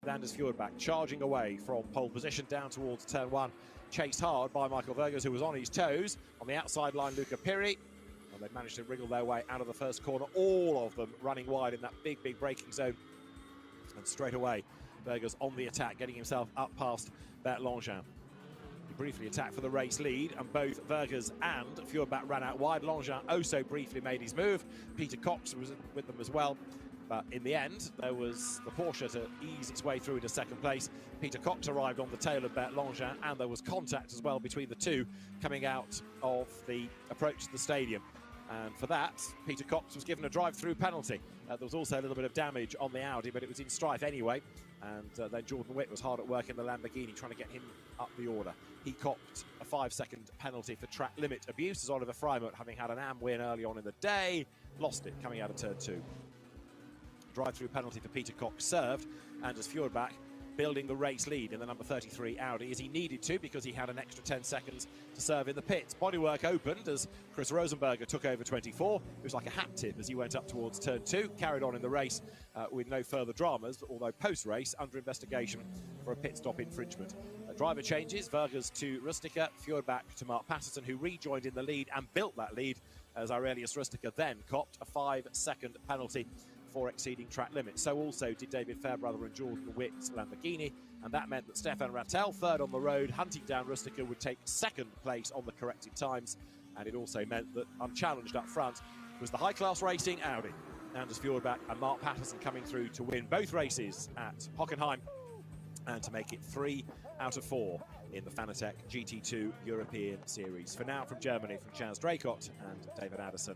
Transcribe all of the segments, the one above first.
Anders Fjordback charging away from pole position down towards turn 1, chased hard by Michael Vergers, who was on his toes. On the outside line, Luca Piri, and they managed to wriggle their way out of the first corner, all of them running wide in that big braking zone. And straight away, Vergers on the attack, getting himself up past Bert Langevin. He briefly attacked for the race lead, and both Vergers and Fjordback ran out wide. Langevin also briefly made his move. Peter Cox was with them as well. But in the end, there was the Porsche to ease its way through into second place. Peter Cox arrived on the tail of Bert Langevin, and there was contact as well between the two coming out of the approach to the stadium. And for that, Peter Cox was given a drive-through penalty. There was also a little bit of damage on the Audi, but it was in strife anyway. And then Jordan Witt was hard at work in the Lamborghini, trying to get him up the order. He copped a 5-second penalty for track limit abuse, as Oliver Freimuth, having had an AM win early on in the day, lost it coming out of turn 2. Drive-through penalty for Peter Cox served, and as Fjordback building the race lead in the number 33 Audi, as he needed to, because he had an extra 10 seconds to serve in the pits. Bodywork opened as Chris Rosenberger took over 24. It was like a hat tip as he went up towards turn 2, carried on in the race with no further dramas, although post-race under investigation for a pit stop infringement. Driver changes, Vergers to Rustiker, Fjordback to Mark Patterson, who rejoined in the lead and built that lead, as Aurelius Rustiker then copped a 5-second penalty for exceeding track limits. So also did David Fairbrother and Jordan Witt's Lamborghini, and that meant that Stefan Rattel, third on the road, hunting down Rustiker, would take second place on the corrected times, and it also meant that unchallenged up front was the high-class racing Audi. Anders Fjordback and Mark Patterson coming through to win both races at Hockenheim and to make it 3 out of 4 in the Fanatec GT2 European Series. For now, from Germany, from Chaz Dracott and David Addison,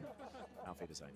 auf Wiedersehen.